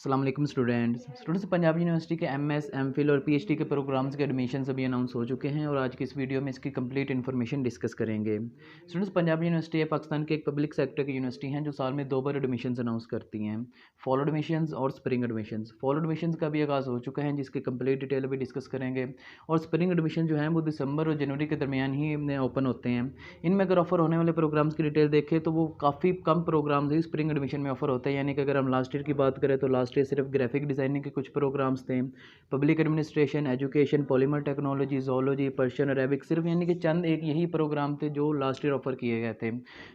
अस्सलाम वालेकुम students Punjab university के एमएस एमफिल और पीएचडी के प्रोग्राम्स के एडमिशन अभी अनाउंस हो चुके हैं और आज की इस वीडियो में इसकी कंप्लीट इन्फॉर्मेशन डिस्कस करेंगे। स्टूडेंट्स, पंजाब यूनिवर्सिटी पाकिस्तान के एक पब्लिक सेक्टर की यूनिवर्सिटी हैं जो साल में 2 बार एडमिशन अनाउंस करती हैं, फॉल एडमिशंस और स्प्रिंग एडमिशंस। फॉल एडमिशंस का भी आगाज़ हो चुका है जिसकी कंप्लीट डिटेल अभी डिस्कस करेंगे, और स्प्रिंग एडमिशन जो है वो दिसंबर और जनवरी के दरमियान ही ओपन होते हैं। इनमें अगर ऑफर होने वाले प्रोग्राम्स की डिटेल देखें तो वो काफ़ी कम प्रोग्राम्स ही स्प्रिंग एडमिशन में ऑफर होते हैं। यानी कि अगर हम लास्ट ईयर की बात करें तो लास्ट ईयर सिर्फ ग्राफिक डिज़ाइनिंग के कुछ प्रोग्राम्स थे, public administration, education, polymer technology, zoology, Persian Arabic, सिर्फ यानी कि चंद एक यही प्रोग्राम थे जो लास्ट ईयर ऑफर किए गए थे।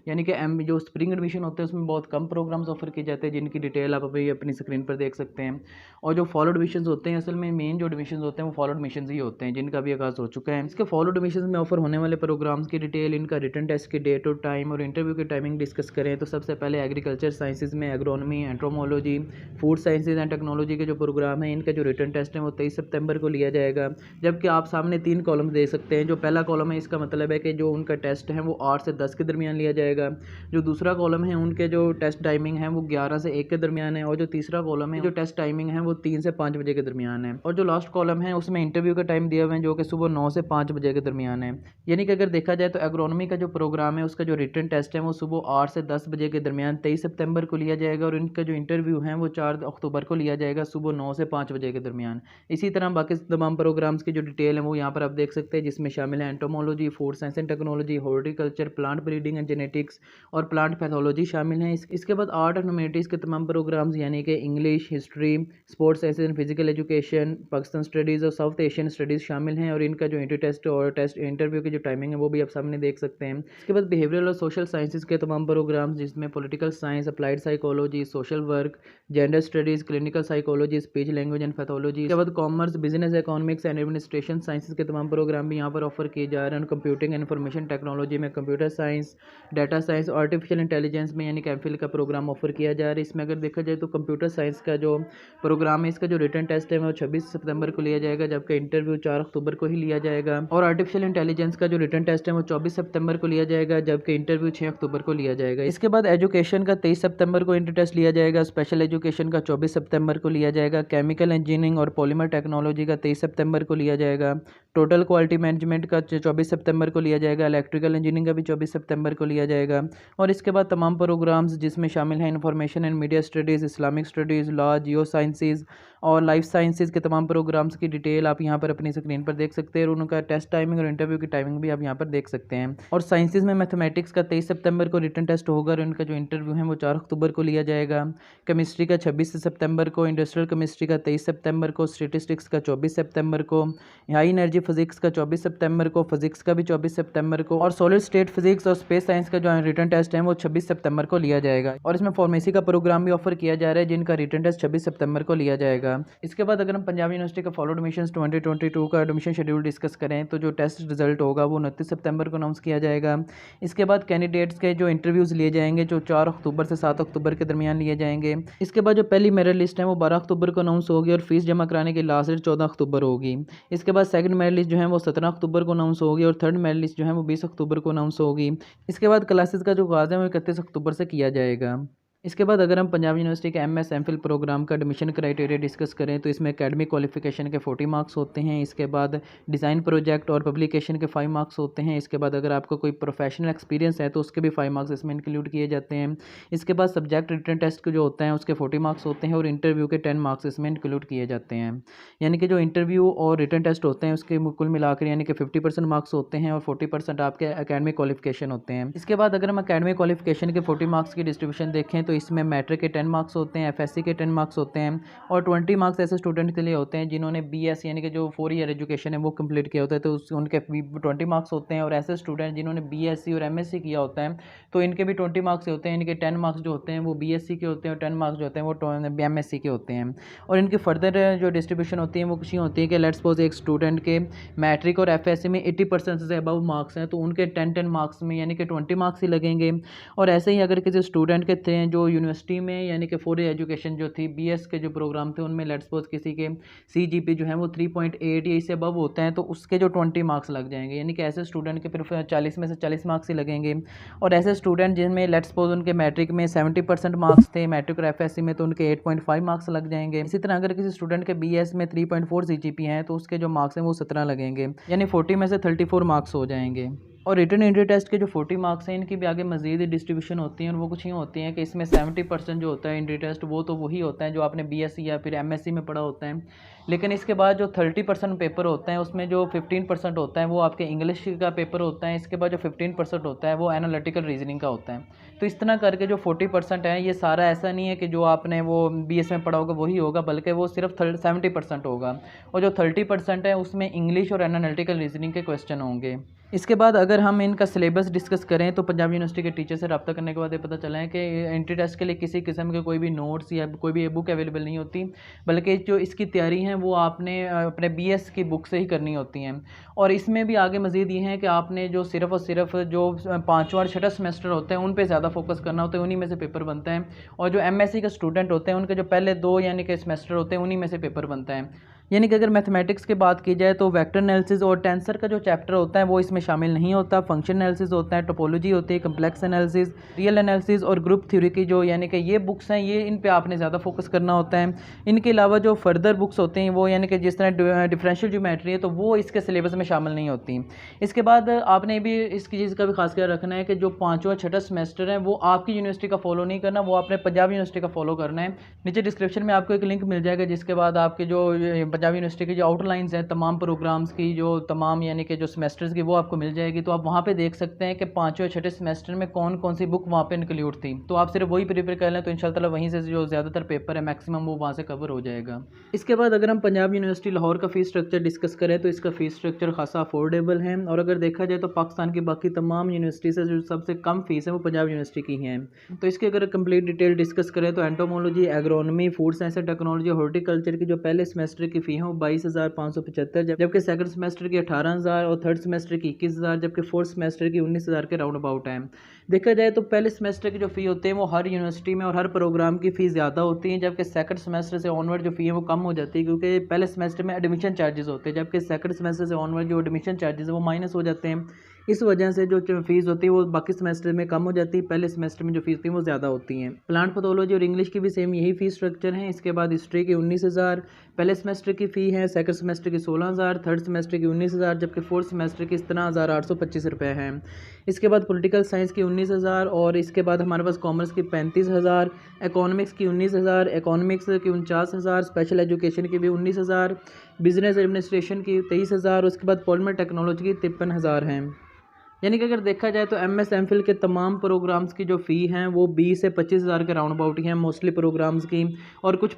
यानी कि जो स्प्रिंग एडमिशन होते हैं उसमें बहुत कम प्रोग्राम्स ऑफर किए जाते हैं जिनकी डिटेल आप अभी अपनी स्क्रीन पर देख सकते हैं। और जो फॉलो एडमिशन होते हैं, असल में मेन जो एडमिशन होते हैं वो फॉलो एडमिशन ही होते हैं जिनका भी आगाज़ हो चुका है। इसके फॉलो एडमिशन में ऑफर होने वाले प्रोग्राम्स की डिटेल, इनका रिटन टेस्ट की डेट और टाइम और इंटरव्यू की टाइमिंग डिस्कस करें तो सबसे पहले एग्रीकल्चर साइंसेज में agronomy, entomology, food sciences and technology के जो प्रोग्राम है इनका जो रिटन टेस्ट है वो 23 सितंबर को लिया जाएगा। जबकि आप सामने 3 कॉलम देख सकते हैं। जो पहला कॉलम है इसका मतलब है कि जो उनका टेस्ट है वो 8 से 10 के दरमियान लिया जाएगा। जो दूसरा कॉलम है उनके जो टेस्ट टाइमिंग है वो 11 से 1 के दरमियान है, और जो तीसरा कॉलम है जो टेस्ट टाइमिंग है वो 3 से 5 बजे के दरमियान है। और जो लास्ट कॉलम है उसमें इंटरव्यू का टाइम दिया हुआ है जो कि सुबह 9 से 5 बजे के दरमियान है। यानी कि अगर देखा जाए तो एग्रोनॉमी का जो प्रोग्राम है उसका जो रिटन टेस्ट है वो सुबह 8 से 10 बजे के दरमियान 23 सितंबर को लिया जाएगा, और इनका जो इंटरव्यू है वो 4 अक्टूबर को लिया जाएगा सुबह 9 से 5 बजे के दरमियान। इसी तरह बाकी तमाम प्रोग्राम्स की जो डिटेल है वो यहाँ पर आप देख सकते हैं, जिसमें शामिल है entomology, food science and technology, horticulture, plant breeding and genetics और प्लांट पैथोलॉजी शामिल हैं। इसके बाद आर्ट एंड ह्यूमैनिटीज़ के तमाम प्रोग्राम्स यानी कि English, history, sports science and physical education, Pakistan studies और साउथ एशियन स्टडीज़ शामिल हैं, और इनका जो इंटर टेस्ट और टेस्ट इंटरव्यू की जो टाइमिंग है वो भी आप सामने देख सकते हैं। इसके बाद बिहेवियरल और सोशल साइंसेज के तमाम प्रोग्राम्स जिसमें political science, applied psychology, social work, gender studies, clinical psychology, speech language and pathology, इसके बाद commerce, business, economics and administration sciences के तमाम प्रोग्राम भी यहाँ पर ऑफर किए जा रहे हैं। कंप्यूटिंग एंड इन्फॉर्मेशन टेक्नोलॉजी में computer science, data science, artificial intelligence में यानी कि एमफिल का प्रोग्राम ऑफर किया जा रहा है। इसमें अगर देखा जाए तो कंप्यूटर साइंस का जो प्रोग्राम है इसका जो रिटन टेस्ट है वो 26 सितंबर को लिया जाएगा, जबकि इंटरव्यू 4 अक्टूबर को ही लिया जाएगा। और आर्टिफिशियल इंटेलिजेंस का जो रिटन टेस्ट है वो 24 सितंबर को लिया जाएगा, जबकि इंटरव्यू 6 अक्टूबर को लिया जाएगा। इसके बाद एजुकेशन का 23 सितंबर को इंटर टेस्ट लिया जाएगा, स्पेशल एजुकेशन का 24 सितंबर को लिया जाएगा, केमिकल इंजीनियरिंग और पॉलीमर टेक्नोलॉजी का 23 सितंबर को लिया जाएगा, टोटल क्वालिटी मैनेजमेंट का 24 सितंबर को लिया जाएगा, इलेक्ट्रिकल इंजीनियरिंग का भी 24 सितंबर को लिया जाएगा। और इसके बाद तमाम प्रोग्राम्स जिसमें शामिल हैं information and media studies, Islamic studies, law, Jio sciences और लाइफ साइंसेज के तमाम प्रोग्राम्स की डिटेल आप यहाँ पर अपनी स्क्रीन पर देख सकते हैं, और उनका टेस्ट टाइमिंग और इंटरव्यू की टाइमिंग भी आप यहाँ पर देख सकते हैं। और साइंसेज में मैथमेटिक्स का 23 सितंबर को रिटन टेस्ट होगा, और उनका जो इंटरव्यू है वो 4 अक्टूबर को लिया जाएगा। केमिस्ट्री का 26 सितंबर को, इंडस्ट्रियल केमिस्ट्री का 23 सितंबर को, स्टैटिस्टिक्स का 24 सितंबर को, हाई एनर्जी फिजिक्स का 24 सितंबर को, फिजिक्स का भी 24 सितंबर को, और सॉलिड स्टेट फिजिक्स और स्पेस साइंस का जो रिटन टेस्ट है वो 26 सितंबर को लिया जाएगा। और इसमें फार्मेसी का प्रोग्राम भी ऑफर किया जा रहा है जिनका रिटन टेस्ट 26 सितंबर को लिया जाएगा। इसके बाद अगर हम पंजाब यूनिवर्सिटी का फॉलो एडमिशन 2022 का एडमिशन शेड्यूल डिस्कस करें तो जो टेस्ट रिजल्ट होगा वो 29 सितंबर को अनाउंस किया जाएगा। इसके बाद कैंडिडेट्स के जो इंटरव्यूज़ लिए जाएंगे जो 4 अक्टूबर से 7 अक्टूबर के दरमियान लिए जाएंगे। इसके बाद जो पहली मेरिट लिस्ट है वो 12 अक्टूबर को अनाउंस होगी, और फीस जमा कराने की लास्ट डेट 14 अक्टूबर होगी। इसके बाद सेकंड मेरिट लिस्ट जो है वो 17 अक्टूबर को अनाउंस होगी, और थर्ड मेरिट लिस्ट जो है वो 20 अक्टूबर को अनाउंस होगी। इसके बाद क्लासेस का जो आगाज़ है वो 31 अक्टूबर से किया जाएगा। इसके बाद अगर हम पंजाब यूनिवर्सिटी के एमएस एमफिल प्रोग्राम का एडमिशन क्राइटेरिया डिस्कस करें तो इसमें एकेडमिक क्वालिफिकेशन के 40 मार्क्स होते हैं। इसके बाद डिज़ाइन प्रोजेक्ट और पब्लिकेशन के 5 मार्क्स होते हैं। इसके बाद अगर आपको कोई प्रोफेशनल एक्सपीरियंस है तो उसके भी 5 मार्क्स इसमें इंक्लूड किए जाते हैं। इसके बाद सब्जेक्ट रिटन टेस्ट के जो होते हैं उसके 40 मार्क्स होते हैं, और इंटरव्यू के 10 मार्क्स इसमें इंक्लूड किए जाते हैं। यानी कि जो इंटरव्यू और रिटन टेस्ट होते हैं उसके कुल मिलाकर यानी कि 50% मार्क्स होते हैं, और 40% आपके एकेडमिक क्वालिफिकेशन होते हैं। इसके बाद अगर हम एकेडमिक क्वालिफिकेशन के 40 मार्क्स की डिस्ट्रीब्यूशन देखें तो इसमें मैट्रिक 10 मार्क्स होते हैं, एफएससी के 10 मार्क्स होते हैं, और 20 मार्क्स ऐसे स्टूडेंट के लिए होते हैं जिन्होंने बीएस यानी कि जो 4 ईयर एजुकेशन है वो कंप्लीट किया होता है तो उनके 20 मार्क्स होते हैं। और ऐसे स्टूडेंट जिन्होंने बीएससी और एमएससी किया होता है तो इनके भी 20 मार्क्स होते हैं। इनके 10 मार्क्स जो होते हैं वो बीएससी के होते हैं, और 10 मार्क्स जो होते हैं वो एमएससी के होते हैं। और इनकी फर्दर जो डिस्ट्रीब्यूशन होती है वो कुछ होती है कि लेट्स सपोज एक स्टूडेंट के मैट्रिक और एफएससी में 80% से अबव मार्क्स हैं तो उनके 10 मार्क्स में यानी कि 20 मार्क्स ही लगेंगे। और ऐसे ही अगर किसी स्टूडेंट के थे जो जो यूनिवर्सिटी में यानी कि फॉर एजुकेशन जो थी बीएस के जो प्रोग्राम थे उनमें लेट्स सपोज किसी के सीजीपी जो है वो 3.8 या इससे अबव होते हैं तो उसके जो 20 मार्क्स लग जाएंगे, यानी कि ऐसे स्टूडेंट के फिर 40 में से 40 मार्क्स ही लगेंगे। और ऐसे स्टूडेंट जिनमें लेट्स सपोज उनके मैट्रिक में 70% मार्क्स थे, मैट्रिक और एफएससी में, तो उनके 8.5 मार्क्स लग जाएंगे। इसी तरह अगर किसी स्टूडेंट के बीएस में 3.4 सीजीपी हैं तो उसके जो मार्क्स हैं वो 17 लगेंगे, यानी 40 में से 34 मार्क्स हो जाएंगे। और रिटन एंट्री टेस्ट के जो 40 मार्क्स हैं इनकी भी आगे मजीद डिस्ट्रीब्यूशन होती है और वो कुछ यूँ होती हैं कि इसमें 70% जो होता है एंट्री टेस्ट वो तो वही होता है जो आपने बीएससी या फिर एमएससी में पढ़ा होता है, लेकिन इसके बाद जो 30% पेपर होता है उसमें जो 15% होता है वो आपके इंग्लिश का पेपर होता है, इसके बाद जो 15% होता है वो एनालिटिकल रीजनिंग का होता है। तो इस तरह करके जो 40% है ये सारा ऐसा नहीं है कि जो आपने वो बीएस में पढ़ा होगा वही होगा, बल्कि वो सिर्फ 70% होगा और जो 30% है उसमें इंग्लिश और एनालिटिकल रीजनिंग के क्वेश्चन होंगे। इसके बाद अगर हम इनका सिलेबस डिस्कस करें तो पंजाब यूनिवर्सिटी के टीचर से रब्ता करने के बाद ये पता चला है कि एंट्री टेस्ट के लिए किसी किस्म के कोई भी नोट्स या कोई भी बुक अवेलेबल नहीं होती, बल्कि जो इसकी तैयारी है वो आपने अपने बीएस की बुक से ही करनी होती हैं। और इसमें भी आगे मज़ीद ये है कि आपने जो सिर्फ़ और सिर्फ जो 5वां और 6ठा सेमेस्टर होते हैं उन पे ज़्यादा फोकस करना होता है, उन्हीं में से पेपर बनता है। और जो एमएससी के स्टूडेंट होते हैं उनके जो पहले 2 यानी कि सेमेस्टर होते हैं उन्हीं में से पेपर बनता है। यानी कि अगर मैथमेटिक्स की बात की जाए तो वेक्टर एनालिसिस और टेंसर का जो चैप्टर होता है वो इसमें शामिल नहीं होता। फंक्शन एनालिसिस होता है, टोपोलॉजी होती है, कम्प्लेक्स एनालिसिस, रियल एनालिसिस और ग्रुप थ्योरी की जो यानी कि ये बुक्स हैं ये इन पे आपने ज़्यादा फोकस करना होता है। इनके अलावा जो फर्दर बुक्स होती हैं वो यानी कि जिस तरह डिफरेंशियल ज्योमेट्री है तो वो इसके सिलेबस में शामिल नहीं होती। इसके बाद आपने भी इसकी चीज़ का भी खास ख्याल रखना है कि जो 5वां 6ठा सेमेस्टर है वो आपकी यूनिवर्सिटी का फॉलो नहीं करना, वो आपने पंजाब यूनिवर्सिटी का फॉलो करना है। नीचे डिस्क्रिप्शन में आपको एक लिंक मिल जाएगा जिसके बाद आपके जो पंजाब यूनिवर्सिटी की जो आउटलाइंस हैं तमाम प्रोग्राम्स की, जो तमाम यानी कि जो सेमेस्टर्स की, वो आपको मिल जाएगी। तो आप वहाँ पे देख सकते हैं कि 5वें 6ठे सेमेस्टर में कौन कौन सी बुक वहाँ पे इंक्लूड थी, तो आप सिर्फ वही प्रिपेयर कर लें तो इंशाल्लाह वहीं से जो ज़्यादातर पेपर है मैक्सिमम वो वहाँ से कवर हो जाएगा। इसके बाद अगर हम पंजाब यूनिवर्सिटी लाहौर का फ़ीस स्ट्रक्चर डिस्कस करें तो इसका फ़ीस स्ट्रक्चर खासा अफोर्डेबल है और अगर देखा जाए तो पाकिस्तान की बाकी तमाम यूनिवर्सिटी से जो सबसे कम फ़ीस है वो पंजाब यूनिवर्सिटी की है। तो इसकी अगर कंप्लीट डिटेल डिस्कस करें तो entomology, agronomy, food science and technology, horticulture की जो पहले सेमेस्टर की फ़ी है वो 22,575, जबकि सेकंड सेमेस्टर की 18,000 और थर्ड सेमेस्टर की 21,000, जबकि फोर्थ सेमेस्टर की 19,000 के राउंड अबाउट है। देखा जाए तो पहले सेमेस्टर की जो फ़ी होती है वो हर यूनिवर्सिटी में और हर प्रोग्राम की फ़ी ज़्यादा होती है, जबकि सेकंड सेमेस्टर से ऑनवर्ड जो फ़ी है वो कम हो जाती है, क्योंकि पहले सेमेस्टर में एडमिशन चार्जेस होते हैं, जबकि सेकंड सेमेस्टर से ऑनवर्ड जो एडमिशन चार्जेस है वो माइनस हो जाते हैं। इस वजह से जो फ़ीस होती है वो बाकी सेमेस्टर में कम हो जाती है, पहले सेमेस्टर में जो फ़ीस थी वो ज़्यादा होती हैं। प्लांट पैथोलॉजी और इंग्लिश की भी सेम यही फ़ीस स्ट्रक्चर है। इसके बाद हिस्ट्री की 19,000 पहले सेमेस्टर की फ़ी है, सेकंड सेमेस्टर की 16,000, थर्ड सेमेस्टर की 19,000, जबकि फोर्थ सेमेस्टर की 17,825 रुपये है। इसके बाद पॉलिटिकल साइंस की 19,000 और इसके बाद हमारे पास कॉमर्स की 35,000, इकोनॉमिक्स की 19,000, इकोनॉमिक्स की 49,000, स्पेशल एजुकेशन की भी 19,000, बिजनेस एडमिनिस्ट्रेशन की 23,000 और उसके बाद पॉलीमर टेक्नोलॉजी की 53,000 हैं। यानी कि अगर देखा जाए तो एमएस एमफिल के तमाम प्रोग्राम्स की जो फ़ी हैं वो 20 से 25,000 के राउंड अबाउट ही हैं मोस्टली प्रोग्राम्स की, और कुछ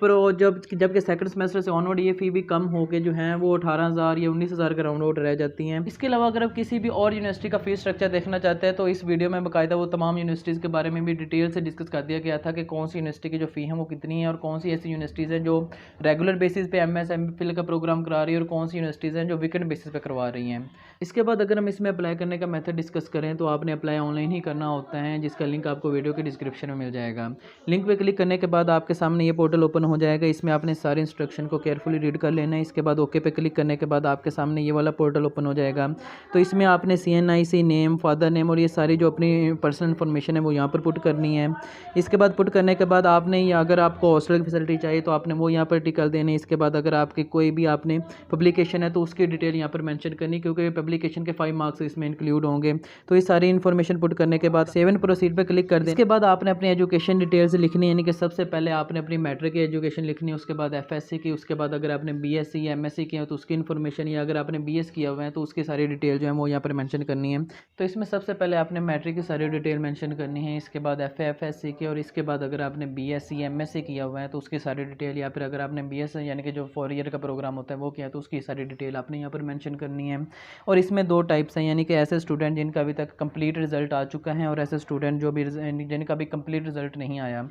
जबकि सेकंड सेमेस्टर से ऑनवर्ड ये फ़ी भी कम हो के जो हैं वो 18,000 या 19,000 के राउंड अबाउट रह जाती हैं। इसके अलावा अगर आप किसी भी और यूनिवर्सिटी का फ़ीस स्ट्रक्चर देखना चाहते हैं तो इस वीडियो में बाकायदा वो तमाम यूनिवर्सिटीज़ के बारे में भी डिटेल से डिस्कस कर दिया गया था कि कौन सी यूनिवर्सिटी की जो फ़ी है वो कितनी है और कौन सी ऐसी यूनिवर्सिटीज़ हैं जो रेगुलर बेसिस पे एमएस एमफिल का प्रोग्राम करा रही है और कौन सी यूनिवर्सिटीज़ हैं जो वीकेंड बेसिस पे करवा रही हैं। इसके बाद अगर हम इसमें अप्लाई करने का मेथड डिस्कस करें तो आपने अप्लाई ऑनलाइन ही करना होता है, जिसका लिंक आपको वीडियो के डिस्क्रिप्शन में मिल जाएगा। लिंक पे क्लिक करने के बाद आपके सामने ये पोर्टल ओपन हो जाएगा। इसमें आपने सारे इंस्ट्रक्शन को केयरफुली रीड कर लेना है। इसके बाद ओके पे क्लिक करने के बाद आपके सामने ये वाला पोर्टल ओपन हो जाएगा। तो इसमें आपने CNIC नेम, फादर नेम और ये सारी जो अपनी पर्सनल इन्फॉर्मेशन है वो यहाँ पर पुट करनी है। इसके बाद पुट करने के बाद आपने अगर आपको हॉस्टल की फैसिलिटी चाहिए तो आपने वो यहाँ पर टिक कर देनी है। इसके बाद अगर आपकी कोई भी आपने पब्लिकेशन है तो उसकी डिटेल यहाँ पर मेंशन करनी, क्योंकि पब्लिकेशन के 5 मार्क्स इसमें इंक्लूड होंगे। तो ये सारी इन्फॉर्मेशन पुट करने के बाद सेव एंड प्रोसीड पर क्लिक कर दें। इसके बाद आपने अपनी एजुकेशन डिटेल्स लिखनी है, यानी कि सबसे पहले आपने अपनी मैट्रिक की एजुकेशन लिखनी है, उसके बाद FSC की, उसके बाद अगर आपने BSc या MSc किया हो तो उसकी इन्फॉर्मेशन, या अगर आपने BS किया हुआ है तो उसकी सारी डिटेल जो है वो यहाँ पर मेंशन करनी है। तो इसमें सबसे पहले आपने मैट्रिक की सारी डिटेल मेंशन करनी है, इसके बाद FSC की, और इसके बाद अगर आपने BSc या MSc किया हुआ है तो उसकी सारी डिटेल, या फिर अगर आपने BS यानी कि जो 4 ईयर का प्रोग्राम होता है वो किया तो उसकी सारी डिटेल आपने यहाँ पर मेंशन करनी है। और इसमें 2 टाइप्स हैं, यानी कि ऐसे स्टूडेंट जिनका अभी तक कंप्लीट रिजल्ट आ चुका है और ऐसे स्टूडेंट जो भी जिनका भी कंप्लीट रिजल्ट नहीं आया।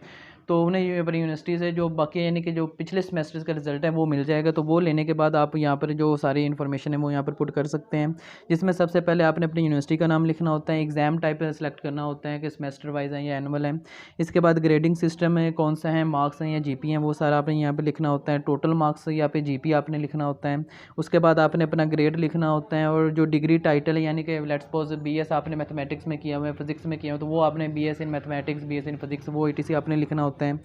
तो उन्हें यहाँ पर यूनिवर्सिटी से जो बाकी यानी कि जो पिछले सेमेस्टर्स का रिजल्ट है वो मिल जाएगा। तो वो लेने के बाद आप यहाँ पर जो सारी इन्फॉर्मेशन है वो यहाँ पर पुट कर सकते हैं, जिसमें सबसे पहले आपने अपनी यूनिवर्सिटी का नाम लिखना होता है, एग्ज़ाम टाइप सेलेक्ट करना होता है कि सेमेस्टर वाइज है या एनुअल है। इसके बाद ग्रेडिंग सिस्टम है कौन सा है, मार्क्स हैं या जीपी हैं, वो सारा आपने यहाँ पे लिखना होता है। टोटल मार्क्स या पे जीपी आपने लिखना होता है। उसके बाद आपने अपना ग्रेड लिखना होता है, और जो डिग्री टाइटल है यानी कि लेट्स सपोज बीएस आपने मैथमेटिक्स में किया हुआ है, फिजिक्स में किया हुआ है, तो वो आपने BS in mathematics, BS in physics, वो ईटीसी आपने लिखना होता है।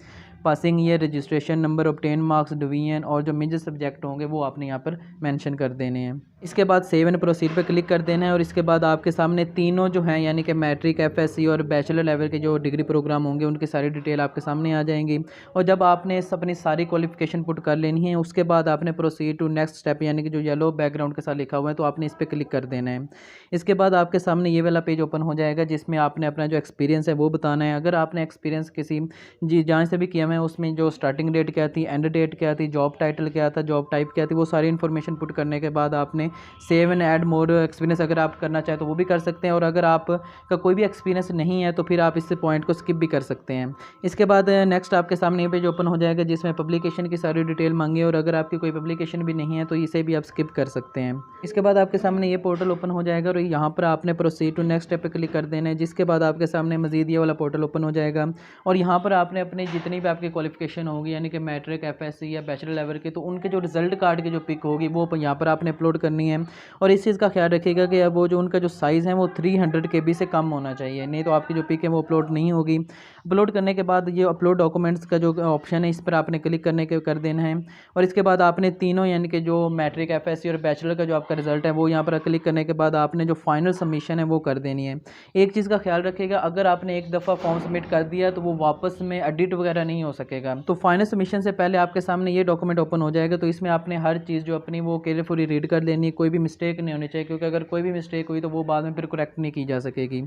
Passing year, registration number, obtain marks, division और जो मेजर सब्जेक्ट होंगे वो आपने यहाँ पर मेंशन कर देने हैं। इसके बाद सेव एंड प्रोसीड पे क्लिक कर देना है, और इसके बाद आपके सामने तीनों जो हैं यानी कि मैट्रिक, एफएससी और बैचलर लेवल के जो डिग्री प्रोग्राम होंगे उनकी सारी डिटेल आपके सामने आ जाएंगी। और जब आपने अपनी सारी क्वालिफिकेशन पुट कर लेनी है, उसके बाद आपने प्रोसीड टू नेक्स्ट स्टेप यानी कि जो येलो बैकग्राउंड के साथ लिखा हुआ है तो आपने इस पर क्लिक कर देना है। इसके बाद आपके सामने ये वाला पेज ओपन हो जाएगा जिसमें आपने अपना जो एक्सपीरियंस है वो बताना है। अगर आपने एक्सपीरियंस किसी जी जहाँ से भी किया है उसमें जो स्टार्टिंग डेट क्या थी, एंड डेट क्या थी, जॉब टाइटल क्या था, जॉब टाइप क्या थी, वो सारी इन्फॉर्मेशन पुट करने के बाद आपने save and add more experience अगर आप करना चाहें तो वो भी कर सकते हैं, और अगर आपका कोई भी एक्सपीरियंस नहीं है तो फिर आप इस पॉइंट को स्किप भी कर सकते हैं। इसके बाद नेक्स्ट आपके सामने ये पेज ओपन हो जाएगा जिसमें पब्लिकेशन की सारी डिटेल मांगी है, और अगर आपकी कोई पब्लिकेशन भी नहीं है तो इसे भी आप स्किप कर सकते हैं। इसके बाद आपके सामने ये पोर्टल ओपन हो जाएगा, और यहाँ पर आपने प्रोसीड टू नेक्स्ट स्टेप पे क्लिक कर देना है, जिसके बाद आपके सामने मजीद ये वाला पोर्टल ओपन हो जाएगा, और यहाँ पर आपने अपनी जितनी भी आपकी क्वालिफिकेशन होगी यानी कि मैट्रिक, एफएससी या बैचलर लेवल के, तो उनके जो रिजल्ट कार्ड की जो पिक होगी वो यहाँ पर आपने अपलोड करनी है। और इस चीज़ का ख्याल रखिएगा कि अब वो जो उनका जो साइज़ है वो 300 KB से कम होना चाहिए, नहीं तो आपकी जो पिक है वो अपलोड नहीं होगी। अपलोड करने के बाद ये अपलोड डॉक्यूमेंट्स का जो ऑप्शन है इस पर आपने क्लिक करने के कर देना है, और इसके बाद आपने तीनों यानी कि जो मैट्रिक, एफएससी और बैचलर का जो आपका रिजल्ट है वो यहाँ पर क्लिक करने के बाद आपने जो फाइनल सबमिशन है वो कर देनी है। एक चीज़ का ख्याल रखिएगा, अगर आपने एक दफ़ा फॉर्म सबमिट कर दिया तो वो वापस में एडिट वगैरह नहीं हो सकेगा। तो फाइनल सबमिशन से पहले आपके सामने ये डॉक्यूमेंट ओपन हो जाएगा, तो इसमें आपने हर चीज़ जो अपनी वो केयरफुली रीड कर लेनी है, कोई भी मिस्टेक नहीं होनी चाहिए, क्योंकि अगर कोई भी मिस्टेक हुई तो वो बाद में फिर करेक्ट नहीं की जा सकेगी।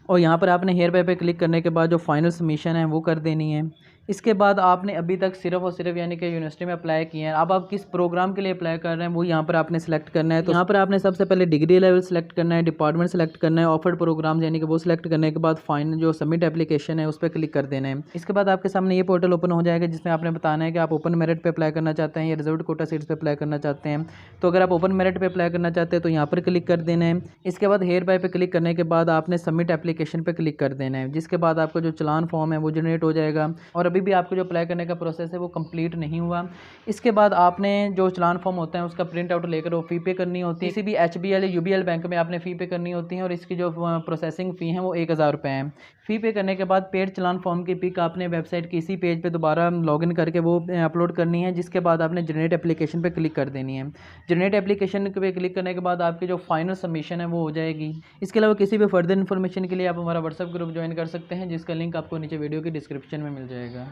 और यहाँ पर आपने हेयर बाय पे क्लिक करने के बाद जो फाइनल सबमिशन है वो कर देनी है। इसके बाद आपने अभी तक सिर्फ और सिर्फ यानी कि यूनिवर्सिटी में अप्लाई किए हैं, अब आप किस प्रोग्राम के लिए अप्लाई कर रहे हैं वो यहाँ पर आपने सेलेक्ट करना है। तो यहाँ पर आपने सबसे पहले डिग्री लेवल सेलेक्ट करना है, डिपार्टमेंट सेलेक्ट करना है, ऑफर्ड प्रोग्राम यानी कि वो सिलेक्ट करने के बाद फाइनल जो सबमिट एप्लीकेशन है उस पर क्लिक कर देना है। इसके बाद आपके सामने ये पोर्टल ओपन हो जाएगा जिसमें आपने बताना है कि आप ओपन मेरिट पे अप्लाई करना चाहते हैं या रिजर्व्ड कोटा सीट्स पे अप्लाई करना चाहते हैं। तो अगर आप ओपन मेरिट पे अप्लाई करना चाहते हैं तो यहाँ पर क्लिक कर देना है। इसके बाद हेयर बाय पे क्लिक करने के बाद आपने सबमिट एप्लीकेशन पे क्लिक कर देना है, जिसके बाद आपका जो चलान फॉर्म है वो जनरेट हो जाएगा, और अभी भी आपको जो अप्लाई करने का प्रोसेस है वो कंप्लीट नहीं हुआ। इसके बाद आपने जो चलान फॉर्म होता है उसका प्रिंट आउट लेकर वो फ़ी पे करनी होती है। किसी भी HBL या UBL बैंक में आपने फ़ी पे करनी होती है, और इसकी जो प्रोसेसिंग फ़ी है वो 1000 रुपये है। फ़ी पे करने के बाद पेड चलान फॉर्म की पिक आपने वेबसाइट की इसी पेज पे दोबारा लॉगिन करके वो अपलोड करनी है, जिसके बाद आपने जनरेट एप्लीकेशन पे क्लिक कर देनी है। जनरेट एप्लीकेशन पे क्लिक करने के बाद आपकी जो फाइनल सबमिशन है वो हो जाएगी। इसके अलावा किसी भी फर्दर इन्फॉर्मेशन के लिए आप हमारा व्हाट्सएप ग्रुप ज्वाइन कर सकते हैं, जिसका लिंक आपको नीचे वीडियो की डिस्क्रिप्शन में मिल जाएगा।